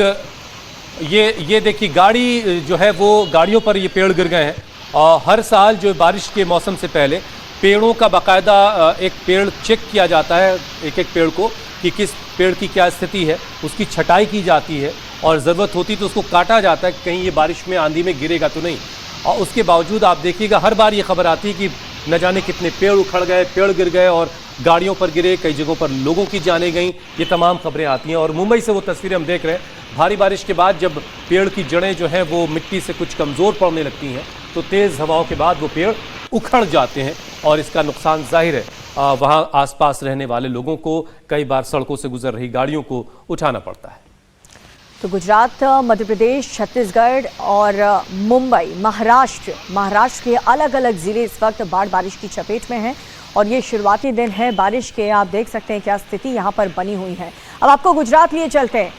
ये देखिए गाड़ी जो है वो गाड़ियों पर ये पेड़ गिर गए हैं। और हर साल जो बारिश के मौसम से पहले पेड़ों का बाकायदा एक पेड़ चेक किया जाता है, एक एक पेड़ को, कि किस पेड़ की क्या स्थिति है, उसकी छटाई की जाती है और ज़रूरत होती तो उसको काटा जाता है, कहीं ये बारिश में आंधी में गिरेगा तो नहीं। और उसके बावजूद आप देखिएगा हर बार ये खबर आती है कि न जाने कितने पेड़ उखड़ गए, पेड़ गिर गए और गाड़ियों पर गिरे, कई जगहों पर लोगों की जानें गई। ये तमाम खबरें आती हैं और मुंबई से वो तस्वीरें हम देख रहे हैं। भारी बारिश के बाद जब पेड़ की जड़ें जो हैं वो मिट्टी से कुछ कमज़ोर पड़ने लगती हैं तो तेज़ हवाओं के बाद वो पेड़ उखड़ जाते हैं और इसका नुकसान जाहिर है वहाँ आसपास रहने वाले लोगों को, कई बार सड़कों से गुजर रही गाड़ियों को उठाना पड़ता है। तो गुजरात, मध्य प्रदेश, छत्तीसगढ़ और मुंबई, महाराष्ट्र के अलग अलग जिले इस वक्त बाढ़ बारिश की चपेट में हैं और ये शुरुआती दिन है बारिश के। आप देख सकते हैं क्या स्थिति यहाँ पर बनी हुई है। अब आपको गुजरात लिए चलते हैं।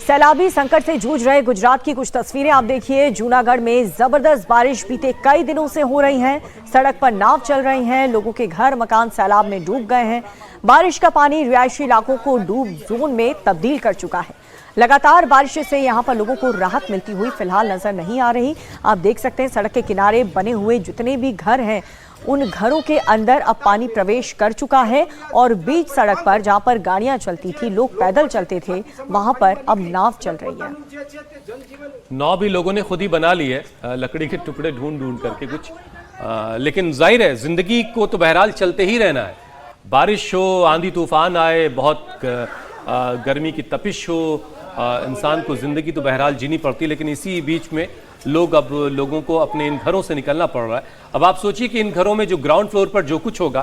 सैलाबी संकट से जूझ रहे गुजरात की कुछ तस्वीरें आप देखिए। जूनागढ़ में जबरदस्त बारिश बीते कई दिनों से हो रही है। सड़क पर नाव चल रही हैं, लोगों के घर मकान सैलाब में डूब गए हैं। बारिश का पानी रिहायशी इलाकों को डूब जोन में तब्दील कर चुका है। लगातार बारिश से यहाँ पर लोगों को राहत मिलती हुई फिलहाल नजर नहीं आ रही। आप देख सकते हैं सड़क के किनारे बने हुए जितने भी घर हैं उन घरों के अंदर अब पानी प्रवेश कर चुका है और बीच सड़क पर जहां पर गाड़ियां चलती थी, लोग पैदल चलते थे, वहां पर अब नाव चल रही है। नाव भी लोगों ने खुद ही बना ली है, लकड़ी के टुकड़े ढूंढ ढूंढ करके कुछ। लेकिन जाहिर है जिंदगी को तो बहरहाल चलते ही रहना है। बारिश हो, आंधी तूफान आए, बहुत गर्मी की तपिश हो, इंसान को ज़िंदगी तो बहरहाल जीनी पड़ती है। लेकिन इसी बीच में लोगों को अपने इन घरों से निकलना पड़ रहा है। अब आप सोचिए कि इन घरों में जो ग्राउंड फ्लोर पर जो कुछ होगा,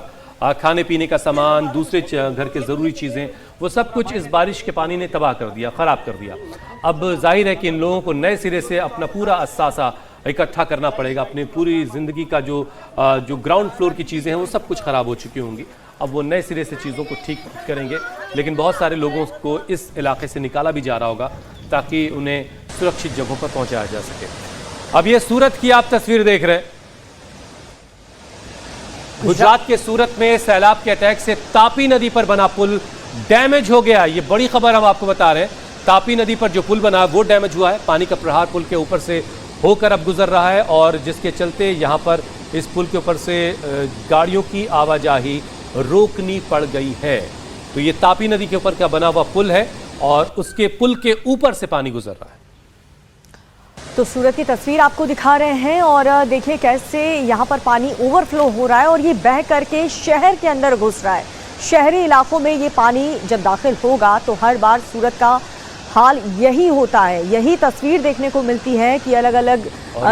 खाने पीने का सामान, दूसरे घर के ज़रूरी चीज़ें, वो सब कुछ इस बारिश के पानी ने तबाह कर दिया, ख़राब कर दिया। अब जाहिर है कि इन लोगों को नए सिरे से अपना पूरा असासा इकट्ठा करना पड़ेगा। अपनी पूरी ज़िंदगी का जो ग्राउंड फ्लोर की चीज़ें हैं वो सब कुछ ख़राब हो चुकी होंगी। अब वो नए सिरे से चीज़ों को ठीक करेंगे। लेकिन बहुत सारे लोगों को इस इलाके से निकाला भी जा रहा होगा ताकि उन्हें सुरक्षित जगहों पर पहुंचाया जा सके। अब ये सूरत की आप तस्वीर देख रहे हैं। गुजरात के सूरत में सैलाब के अटैक से तापी नदी पर बना पुल डैमेज हो गया। ये बड़ी खबर हम आपको बता रहे हैं। तापी नदी पर जो पुल बना वो डैमेज हुआ है। पानी का प्रहार पुल के ऊपर से होकर अब गुजर रहा है और जिसके चलते यहाँ पर इस पुल के ऊपर से गाड़ियों की आवाजाही रोकनी पड़ गई है। तो ये तापी नदी के ऊपर का बना हुआ पुल है और उसके पुल के ऊपर से पानी गुजर रहा है। तो सूरत की तस्वीर आपको दिखा रहे हैं और देखिए कैसे यहाँ पर पानी ओवरफ्लो हो रहा है और ये बह करके शहर के अंदर घुस रहा है। शहरी इलाकों में ये पानी जब दाखिल होगा तो हर बार सूरत का हाल यही होता है। यही तस्वीर देखने को मिलती है कि अलग अलग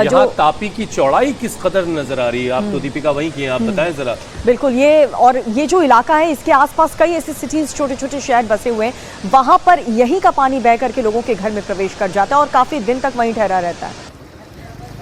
जो तापी की चौड़ाई किस कदर नजर आ रही है। आप तो दीपिका वहीं की हैं, आप बताएं जरा। बिल्कुल, ये जो इलाका है इसके आसपास कई ऐसे सिटीज, छोटे छोटे शहर बसे हुए हैं, वहां पर यही का पानी बह करके लोगों के घर में प्रवेश कर जाता है और काफी दिन तक वहीं ठहरा रहता है।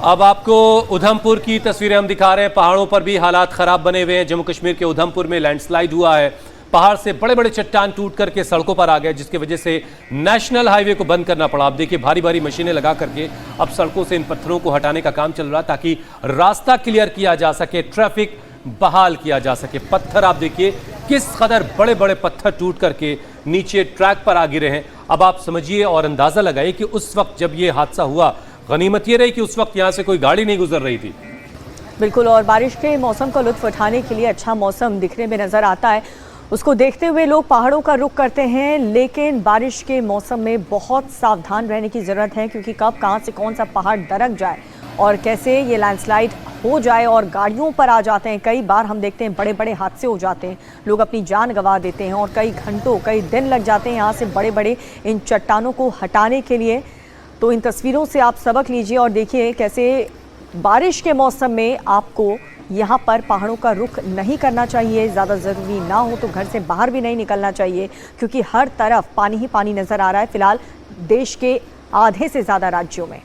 अब आपको उधमपुर की तस्वीरें हम दिखा रहे हैं। पहाड़ों पर भी हालात खराब बने हुए हैं। जम्मू कश्मीर के उधमपुर में लैंडस्लाइड हुआ है। पहाड़ से बड़े बड़े चट्टान टूट करके सड़कों पर आ गए, जिसकी वजह से नेशनल हाईवे को बंद करना पड़ा। आप देखिए भारी भारी मशीनें लगा करके अब सड़कों से इन पत्थरों को हटाने का काम चल रहा ताकि रास्ता क्लियर किया जा सके, ट्रैफिक बहाल किया जा सके। पत्थर आप देखिए किस कदर बड़े बड़े पत्थर टूट करके नीचे ट्रैक पर आ गिरे हैं। अब आप समझिए और अंदाजा लगाइए कि उस वक्त जब ये हादसा हुआ, गनीमत ये रही कि उस वक्त यहाँ से कोई गाड़ी नहीं गुजर रही थी। बिल्कुल, और बारिश के मौसम का लुत्फ उठाने के लिए अच्छा मौसम दिखने में नजर आता है। उसको देखते हुए लोग पहाड़ों का रुख करते हैं, लेकिन बारिश के मौसम में बहुत सावधान रहने की ज़रूरत है, क्योंकि कब कहां से कौन सा पहाड़ दरक जाए और कैसे ये लैंडस्लाइड हो जाए और गाड़ियों पर आ जाते हैं। कई बार हम देखते हैं बड़े बड़े हादसे हो जाते हैं, लोग अपनी जान गंवा देते हैं और कई घंटों कई दिन लग जाते हैं यहाँ से बड़े बड़े इन चट्टानों को हटाने के लिए। तो इन तस्वीरों से आप सबक लीजिए और देखिए कैसे बारिश के मौसम में आपको यहाँ पर पहाड़ों का रुख नहीं करना चाहिए। ज़्यादा ज़रूरी ना हो तो घर से बाहर भी नहीं निकलना चाहिए, क्योंकि हर तरफ पानी ही पानी नज़र आ रहा है फिलहाल देश के आधे से ज़्यादा राज्यों में।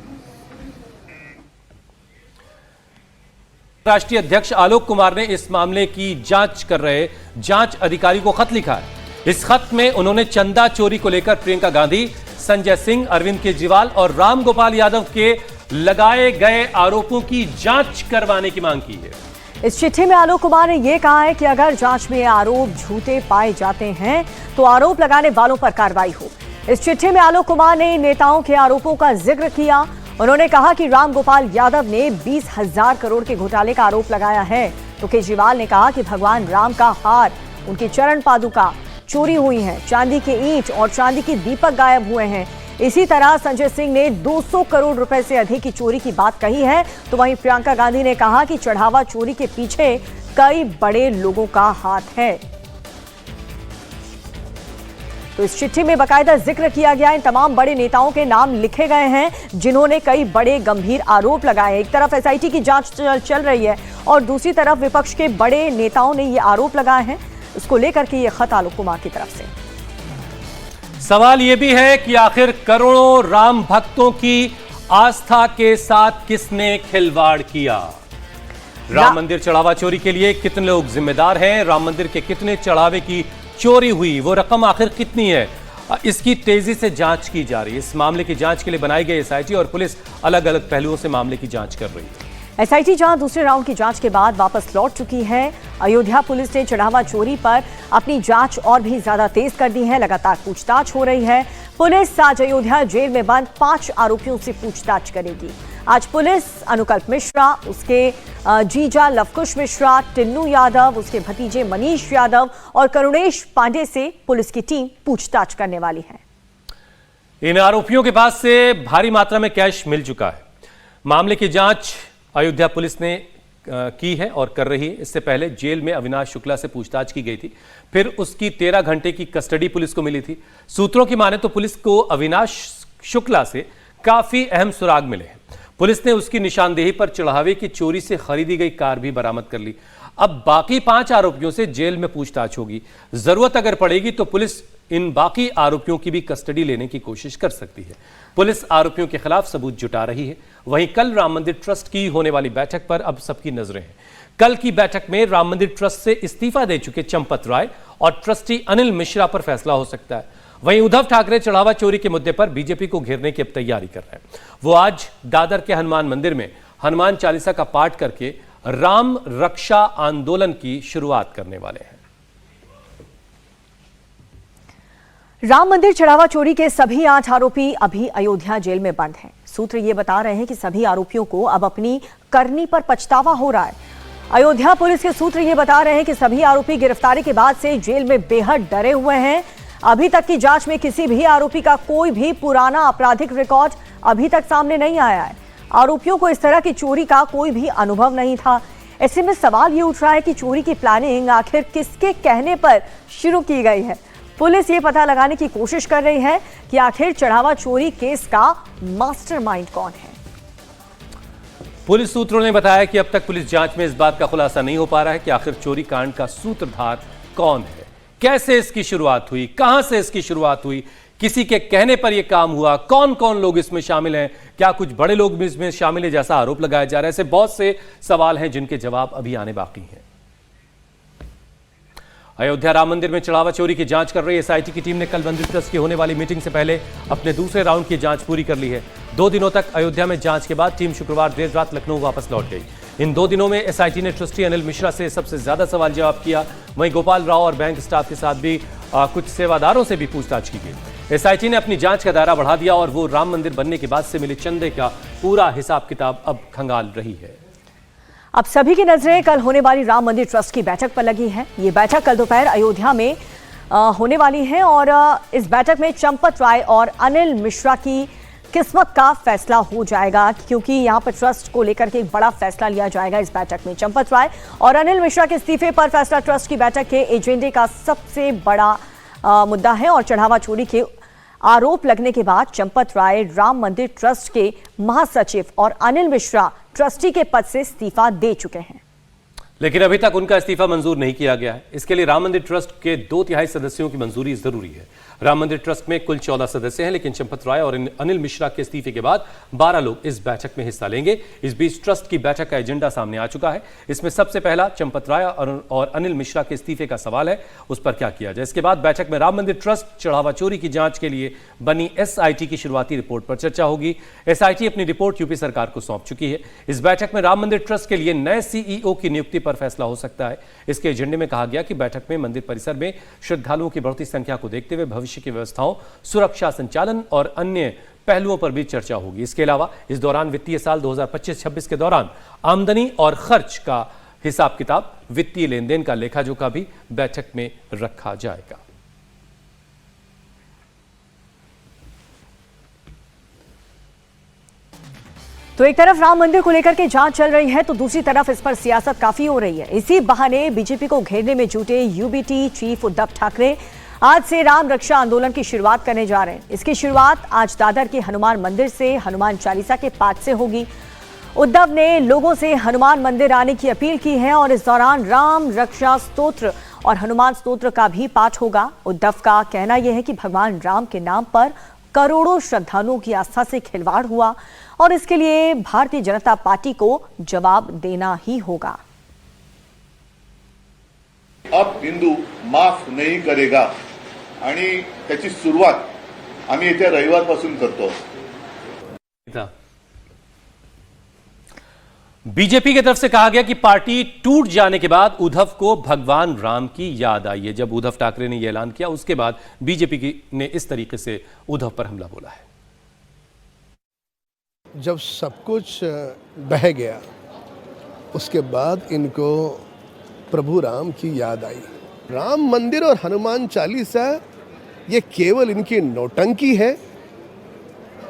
राष्ट्रीय अध्यक्ष आलोक कुमार ने इस मामले की जांच कर रहे जांच अधिकारी को खत लिखा है। इस खत में उन्होंने चंदा चोरी को लेकर प्रियंका गांधी, संजय सिंह, अरविंद केजरीवाल और राम गोपाल यादव के लगाए गए आरोपों की जांच करवाने की मांग की है। इस चिट्ठी में आलोक कुमार ने यह कहा है कि अगर जांच में आरोप झूठे पाए जाते हैं तो आरोप लगाने वालों पर कार्रवाई हो। इस चिट्ठी में आलोक कुमार ने नेताओं के आरोपों का जिक्र किया। उन्होंने कहा कि राम गोपाल यादव ने 20,000 करोड़ के घोटाले का आरोप लगाया है, तो केजरीवाल ने कहा कि भगवान राम का हार, उनकी चरण पादुका चोरी हुई है, चांदी के ईंट और चांदी के दीपक गायब हुए हैं। इसी तरह संजय सिंह ने 200 करोड़ रुपए से अधिक की चोरी की बात कही है, तो वहीं प्रियंका गांधी ने कहा कि चढ़ावा चोरी के पीछे कई बड़े लोगों का हाथ है। तो इस चिट्ठी में बाकायदा जिक्र किया गया, इन तमाम बड़े नेताओं के नाम लिखे गए हैं जिन्होंने कई बड़े गंभीर आरोप लगाए। एक तरफ एसआईटी की जांच चल रही है और दूसरी तरफ विपक्ष के बड़े नेताओं ने ये आरोप लगाए हैं। उसको लेकर के ये खत आलोक कुमार की तरफ से। सवाल यह भी है कि आखिर करोड़ों राम भक्तों की आस्था के साथ किसने खिलवाड़ किया? राम मंदिर चढ़ावा चोरी के लिए कितने लोग जिम्मेदार हैं? राम मंदिर के कितने चढ़ावे की चोरी हुई, वो रकम आखिर कितनी है? इसकी तेजी से जांच की जा रही है। इस मामले की जांच के लिए बनाई गई एसआईटी और पुलिस अलग अलग पहलुओं से मामले की जांच कर रही है। एसआईटी जहां दूसरे राउंड की जांच के बाद वापस लौट चुकी है, अयोध्या पुलिस ने चढ़ावा चोरी पर अपनी जांच और भी ज्यादा तेज कर दी है। लगातार पूछताछ हो रही है। पुलिस आज अयोध्या जेल में बंद 5 आरोपियों से पूछताछ करेगी। आज पुलिस अनुकल्प मिश्रा, उसके जीजा लवकुश मिश्रा, टिन्नू यादव, उसके भतीजे मनीष यादव और करुणेश पांडे से पुलिस की टीम पूछताछ करने वाली है। इन आरोपियों के पास से भारी मात्रा में कैश मिल चुका है। मामले की जांच अयोध्या पुलिस ने की है और कर रही है। इससे पहले जेल में अविनाश शुक्ला से पूछताछ की गई थी, फिर उसकी 13 घंटे की कस्टडी पुलिस को मिली थी। सूत्रों की माने तो पुलिस को अविनाश शुक्ला से काफी अहम सुराग मिले हैं। पुलिस ने उसकी निशानदेही पर चढ़ावे की चोरी से खरीदी गई कार भी बरामद कर ली। अब बाकी 5 आरोपियों से जेल में पूछताछ होगी। जरूरत अगर पड़ेगी तो पुलिस इन बाकी आरोपियों की भी कस्टडी लेने की कोशिश कर सकती है। पुलिस आरोपियों के खिलाफ सबूत जुटा रही है। वहीं कल राम मंदिर ट्रस्ट की होने वाली बैठक पर अब सबकी नजरें हैं। कल की बैठक में राम मंदिर ट्रस्ट से इस्तीफा दे चुके चंपत राय और ट्रस्टी अनिल मिश्रा पर फैसला हो सकता है। वहीं उद्धव ठाकरे चढ़ावा चोरी के मुद्दे पर बीजेपी को घेरने की अब तैयारी कर रहे हैं। वो आज दादर के हनुमान मंदिर में हनुमान चालीसा का पाठ करके राम रक्षा आंदोलन की शुरुआत करने वाले हैं। राम मंदिर चढ़ावा चोरी के सभी 8 आरोपी अभी अयोध्या जेल में बंद हैं। सूत्र ये बता रहे हैं कि सभी आरोपियों को अब अपनी करनी पर पछतावा हो रहा है। अयोध्या पुलिस के सूत्र ये बता रहे हैं कि सभी आरोपी गिरफ्तारी के बाद से जेल में बेहद डरे हुए हैं। अभी तक की जांच में किसी भी आरोपी का कोई भी पुराना आपराधिक रिकॉर्ड अभी तक सामने नहीं आया है। आरोपियों को इस तरह की चोरी का कोई भी अनुभव नहीं था। ऐसे में सवाल ये उठ रहा है कि चोरी की प्लानिंग आखिर किसके कहने पर शुरू की गई है। पुलिस ये पता लगाने की कोशिश कर रही है कि आखिर चढ़ावा चोरी केस का मास्टरमाइंड कौन है। पुलिस सूत्रों ने बताया कि अब तक पुलिस जांच में इस बात का खुलासा नहीं हो पा रहा है कि आखिर चोरी कांड का सूत्रधार कौन है, कैसे इसकी शुरुआत हुई, कहां से इसकी शुरुआत हुई, किसी के कहने पर यह काम हुआ, कौन कौन लोग इसमें शामिल हैं, क्या कुछ बड़े लोग भी इसमें शामिल हैं जैसा आरोप लगाया जा रहा है। ऐसे बहुत से सवाल हैं जिनके जवाब अभी आने बाकी हैं। अयोध्या राम मंदिर में चढ़ावा चोरी की जांच कर रही एसआईटी की टीम ने कल मंदिर ट्रस्ट की होने वाली मीटिंग से पहले अपने दूसरे राउंड की जांच पूरी कर ली है। 2 दिनों तक अयोध्या में जांच के बाद टीम शुक्रवार देर रात लखनऊ वापस लौट गई। इन 2 दिनों में एसआईटी ने ट्रस्टी अनिल मिश्रा से सबसे ज्यादा सवाल जवाब किया। वहीं गोपाल राव और बैंक स्टाफ के साथ भी कुछ सेवादारों से भी पूछताछ की गई। एसआईटी ने अपनी जांच का दायरा बढ़ा दिया और वो राम मंदिर बनने के बाद से मिले चंदे का पूरा हिसाब किताब अब खंगाल रही है। अब सभी की नजरें कल होने वाली राम मंदिर ट्रस्ट की बैठक पर लगी है। ये बैठक कल दोपहर अयोध्या में होने वाली है और इस बैठक में चंपत राय और अनिल मिश्रा की किस्मत का फैसला हो जाएगा, क्योंकि यहां पर ट्रस्ट को लेकर के एक बड़ा फैसला लिया जाएगा इस बैठक में। चंपत राय और अनिल मिश्रा के इस्तीफे पर फैसला ट्रस्ट की बैठक के एजेंडे का सबसे बड़ा मुद्दा है और चढ़ावा चोरी के आरोप लगने के बाद चंपत राय राम मंदिर ट्रस्ट के महासचिव और अनिल मिश्रा ट्रस्टी के पद से इस्तीफा दे चुके हैं, लेकिन अभी तक उनका इस्तीफा मंजूर नहीं किया गया है। इसके लिए राम मंदिर ट्रस्ट के 2/3 सदस्यों की मंजूरी जरूरी है। राम मंदिर ट्रस्ट में कुल 14 सदस्य हैं, लेकिन चंपत राय और अनिल मिश्रा के इस्तीफे के बाद 12 लोग इस बैठक में हिस्सा लेंगे। इस बीच ट्रस्ट की बैठक का एजेंडा सामने आ चुका है। इसमें सबसे पहला चंपत राय और अनिल मिश्रा के इस्तीफे का सवाल है, उस पर क्या किया जाए। इसके बाद बैठक में राम मंदिर ट्रस्ट चढ़ावा चोरी की जांच के लिए बनी SIT की शुरुआती रिपोर्ट पर चर्चा होगी। SIT अपनी रिपोर्ट यूपी सरकार को सौंप चुकी है। इस बैठक में राम मंदिर ट्रस्ट के लिए नए CEO की नियुक्ति पर फैसला हो सकता है। इसके एजेंडे में कहा गया कि बैठक में मंदिर परिसर में श्रद्धालुओं की बढ़ती संख्या को देखते हुए भविष्य की व्यवस्थाओं, सुरक्षा संचालन और अन्य पहलुओं पर भी चर्चा होगी। इसके अलावा इस दौरान वित्तीय साल 2025-26 के दौरान आमदनी और खर्च का हिसाब किताब, वित्तीय लेन देन का लेखा जोखा भी बैठक में रखा जाएगा। तो एक तरफ राम मंदिर को लेकर के जांच चल रही है, तो दूसरी तरफ इस पर सियासत काफी हो रही है। इसी बहाने बीजेपी को घेरने में जुटे UBT चीफ उद्धव ठाकरे आज से राम रक्षा आंदोलन की शुरुआत करने जा रहे हैं। इसकी शुरुआत आज दादर के हनुमान मंदिर से हनुमान चालीसा के पाठ से होगी। उद्धव ने लोगों से हनुमान मंदिर आने की अपील की है और इस दौरान राम रक्षा स्तोत्र और हनुमान स्तोत्र का भी पाठ होगा। उद्धव का कहना यह है कि भगवान राम के नाम पर करोड़ों श्रद्धालुओं की आस्था से खिलवाड़ हुआ और इसके लिए भारतीय जनता पार्टी को जवाब देना ही होगा। अब हिंदू माफ नहीं करेगा आणि त्याची सुरुवात आम्ही येत्या रविवारपासून करतो। बीजेपी की तरफ से कहा गया कि पार्टी टूट जाने के बाद उद्धव को भगवान राम की याद आई है। जब उद्धव ठाकरे ने यह ऐलान किया, उसके बाद बीजेपी ने इस तरीके से उद्धव पर हमला बोला है। जब सब कुछ बह गया, उसके बाद इनको प्रभु राम की याद आई। राम मंदिर और हनुमान चालीसा ये केवल इनकी नौटंकी है।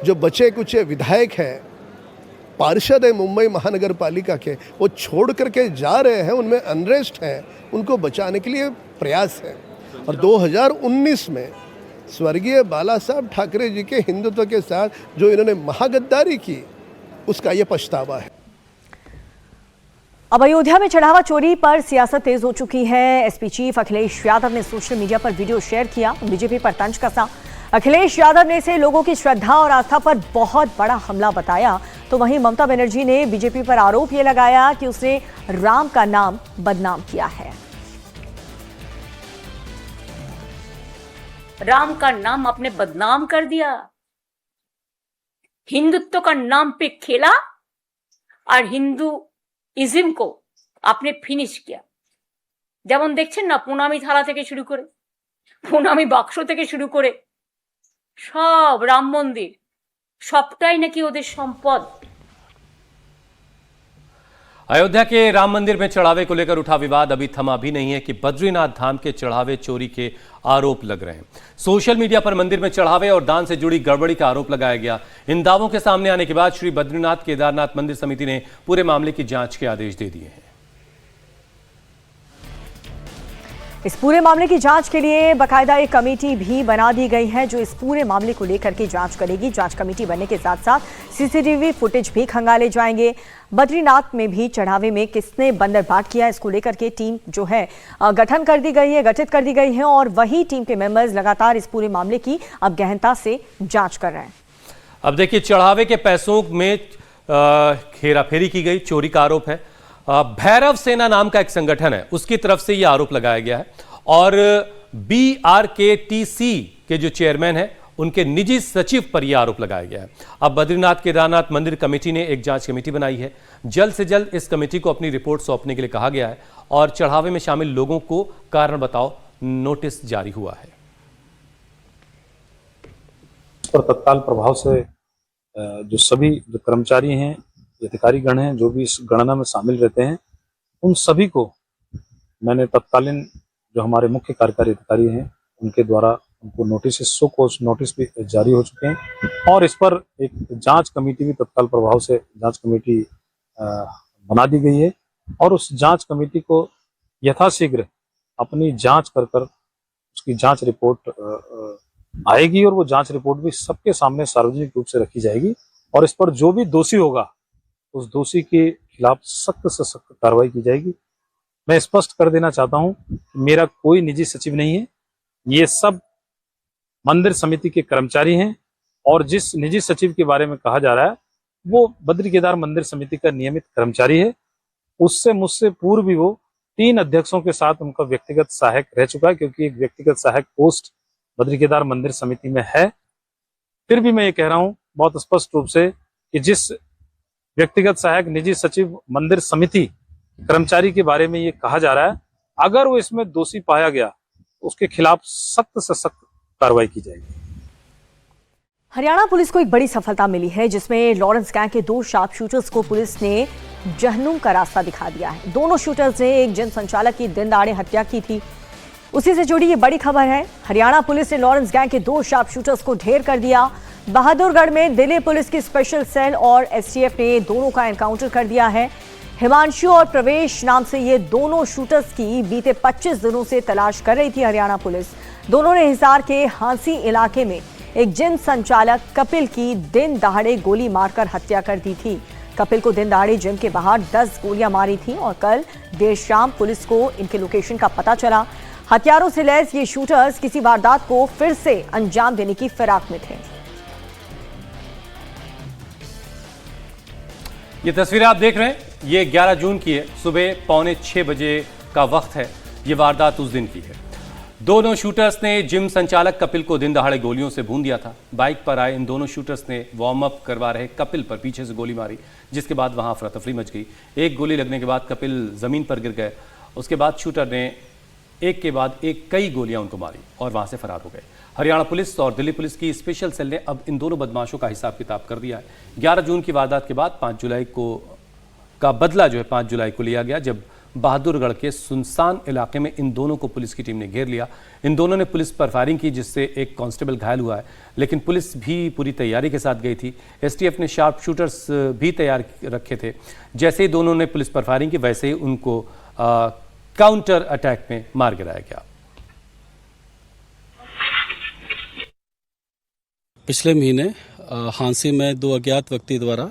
जो बचे कुचे विधायक हैं, पार्षद है मुंबई महानगर पालिका के, वो छोड़ करके जा रहे हैं, उनमें अनरेस्ट है, उनको बचाने के लिए प्रयास है। और 2019 में स्वर्गीय बाला साहब ठाकरे जी के हिंदुत्व के साथ जो इन्होंने महागद्दारी की, उसका ये पछतावा है। अब अयोध्या में चढ़ावा चोरी पर सियासत तेज हो चुकी है। SP चीफ अखिलेश यादव ने सोशल मीडिया पर वीडियो शेयर किया, बीजेपी पर तंज कसा। अखिलेश यादव ने इसे लोगों की श्रद्धा और आस्था पर बहुत बड़ा हमला बताया। तो वहीं ममता बनर्जी ने बीजेपी पर आरोप यह लगाया कि उसने राम का नाम बदनाम किया है। राम का नाम आपने बदनाम कर दिया, हिंदुत्व का नाम पे खेला और हिंदुइज्म को आपने फिनिश किया। যেমন দেখছেন না, পুনামি থালা থেকে শুরু করে, পুনামি বাক্স থেকে শুরু করে সব রাম মন্দির সবটাই নাকি ওদের সম্পদ। अयोध्या के राम मंदिर में चढ़ावे को लेकर उठा विवाद अभी थमा भी नहीं है कि बद्रीनाथ धाम के चढ़ावे चोरी के आरोप लग रहे हैं। सोशल मीडिया पर मंदिर में चढ़ावे और दान से जुड़ी गड़बड़ी का आरोप लगाया गया। इन दावों के सामने आने के बाद श्री बद्रीनाथ केदारनाथ मंदिर समिति ने पूरे मामले की जांच के आदेश दे दिए हैं। इस पूरे मामले की जांच के लिए बाकायदा एक कमेटी भी बना दी गई है, जो इस पूरे मामले को लेकर के जांच करेगी। जांच कमेटी बनने के साथ साथ CCTV फुटेज भी खंगाले जाएंगे। बद्रीनाथ में भी चढ़ावे में किसने बंदरबाट किया, इसको लेकर के टीम जो है गठित कर दी गई है और वही टीम के मेंबर्स लगातार इस पूरे मामले की अब गहनता से जांच कर रहे हैं। अब देखिए, चढ़ावे के पैसों में हेराफेरी की गई, चोरी का आरोप है। भैरव सेना नाम का एक संगठन है, उसकी तरफ से यह आरोप लगाया गया है और BRKTC के जो चेयरमैन है, उनके निजी सचिव पर यह आरोप लगाया गया है। अब बद्रीनाथ केदारनाथ मंदिर कमेटी ने एक जांच कमेटी बनाई है। जल्द से जल्द इस कमेटी को अपनी रिपोर्ट सौंपने के लिए कहा गया है और चढ़ावे में शामिल लोगों को कारण बताओ नोटिस जारी हुआ है। पर तत्काल प्रभाव से जो सभी जो कर्मचारी हैं, अधिकारीगण हैं जो भी इस गणना में शामिल रहते हैं, उन सभी को मैंने तत्कालीन जो हमारे मुख्य कार्यकारी अधिकारी हैं उनके द्वारा उनको नोटिस, सो कॉज नोटिस भी जारी हो चुके हैं और इस पर एक जांच कमेटी भी तत्काल प्रभाव से जांच कमेटी बना दी गई है और उस जांच कमेटी को यथाशीघ्र अपनी जांच कर उसकी जांच रिपोर्ट आएगी और वो जांच रिपोर्ट भी सबके सामने सार्वजनिक रूप से रखी जाएगी और इस पर जो भी दोषी होगा उस दोषी के खिलाफ सख्त से सख्त कार्रवाई की जाएगी। मैं स्पष्ट कर देना चाहता हूं कि मेरा कोई निजी सचिव नहीं है, ये सब मंदिर समिति के कर्मचारी हैं और जिस निजी सचिव के बारे में कहा जा रहा है वो बद्री केदार मंदिर समिति का नियमित कर्मचारी है। उससे मुझसे पूर्व भी वो 3 अध्यक्षों के साथ उनका व्यक्तिगत सहायक रह चुका है, क्योंकि एक व्यक्तिगत सहायक पोस्ट बद्री केदार मंदिर समिति में है। फिर भी मैं ये कह रहा हूं बहुत स्पष्ट रूप से कि जिस व्यक्तिगत सहायक निजी सचिव मंदिर समिति कर्मचारी के बारे में ये कहा जा रहा है, अगर वो इसमें दोषी पाया गया तो उसके खिलाफ सख्त से सख्त कार्रवाई की जाएगी। हरियाणा पुलिस को एक बड़ी सफलता मिली है जिसमें लॉरेंस गैंग के 2 शार्प शूटर्स को पुलिस ने जहन्नुम का रास्ता दिखा दिया है। दोनों शूटर्स ने एक जिम संचालक की दिन दहाड़े हत्या की थी। उसी से जुड़ी ये बड़ी खबर है। हरियाणा पुलिस ने लॉरेंस गैंग के 2 शार्प शूटर्स को ढेर कर दिया। बहादुरगढ़ में दिल्ली पुलिस की स्पेशल सेल और एसटीएफ ने दोनों का एनकाउंटर कर दिया है। हिमांशु और प्रवेश नाम से ये दोनों शूटर्स की बीते 25 दिनों से तलाश कर रही थी हरियाणा पुलिस। दोनों ने हिसार के हांसी इलाके में एक जिम संचालक कपिल की दिन दहाड़े गोली मारकर हत्या कर दी थी। कपिल को दिन दहाड़े जिम के बाहर 10 गोलियां मारी थी और कल देर शाम पुलिस को इनके लोकेशन का पता चला। हथियारों से लैस ये शूटर्स किसी वारदात को फिर से अंजाम देने की फिराक में थे। ये तस्वीरें आप देख रहे हैं, ये 11 जून की है। सुबह 5:45 बजे का वक्त है। ये वारदात उस दिन की है। दोनों शूटर्स ने जिम संचालक कपिल को दिन दहाड़े गोलियों से भून दिया था। बाइक पर आए इन दोनों शूटर्स ने वार्म अप करवा रहे कपिल पर पीछे से गोली मारी, जिसके बाद वहां अफरा तफरी मच गई। एक गोली लगने के बाद कपिल जमीन पर गिर गए। उसके बाद शूटर ने एक के बाद एक कई गोलियां उनको मारी और वहां से फरार हो गए। हरियाणा पुलिस और दिल्ली पुलिस की स्पेशल सेल ने अब इन दोनों बदमाशों का हिसाब किताब कर दिया है। 11 जून की वारदात के बाद 5 जुलाई का बदला जो है 5 जुलाई को लिया गया, जब बहादुरगढ़ के सुनसान इलाके में इन दोनों को पुलिस की टीम ने घेर लिया। इन दोनों ने पुलिस पर फायरिंग की, जिससे एक कांस्टेबल घायल हुआ है, लेकिन पुलिस भी पूरी तैयारी के साथ गई थी। एसटीएफ ने शार्प शूटर्स भी तैयार रखे थे। जैसे ही दोनों ने पुलिस पर फायरिंग की, वैसे ही उनको काउंटर अटैक में मार गिराया गया। पिछले महीने हांसी में 2 अज्ञात व्यक्ति द्वारा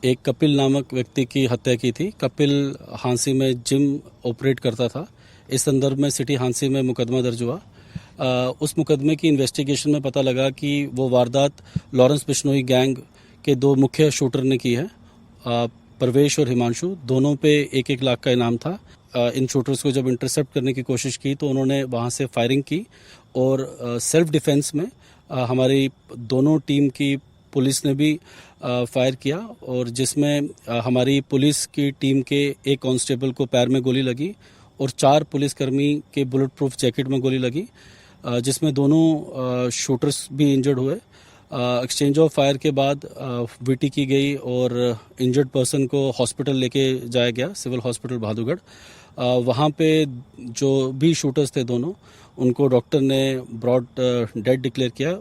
एक कपिल नामक व्यक्ति की हत्या की थी। कपिल हांसी में जिम ऑपरेट करता था। इस संदर्भ में सिटी हांसी में मुकदमा दर्ज हुआ। उस मुकदमे की इन्वेस्टिगेशन में पता लगा कि वो वारदात लॉरेंस बिश्नोई गैंग के 2 मुख्य शूटर ने की है। प्रवेश और हिमांशु, दोनों पे 1-1 लाख का इनाम था। इन शूटर्स को जब इंटरसेप्ट करने की कोशिश की तो उन्होंने वहाँ से फायरिंग की और सेल्फ डिफेंस में हमारी दोनों टीम की पुलिस ने भी फायर किया और जिसमें हमारी पुलिस की टीम के एक कांस्टेबल को पैर में गोली लगी और 4 पुलिसकर्मी के बुलेट प्रूफ जैकेट में गोली लगी, जिसमें दोनों शूटर्स भी इंजर्ड हुए। एक्सचेंज ऑफ फायर के बाद वीटी की गई और इंजर्ड पर्सन को हॉस्पिटल लेके जाया गया, सिविल हॉस्पिटल बहादुरगढ़। वहाँ पे जो भी शूटर्स थे दोनों, उनको डॉक्टर ने ब्रॉड डेड डिक्लेयर किया।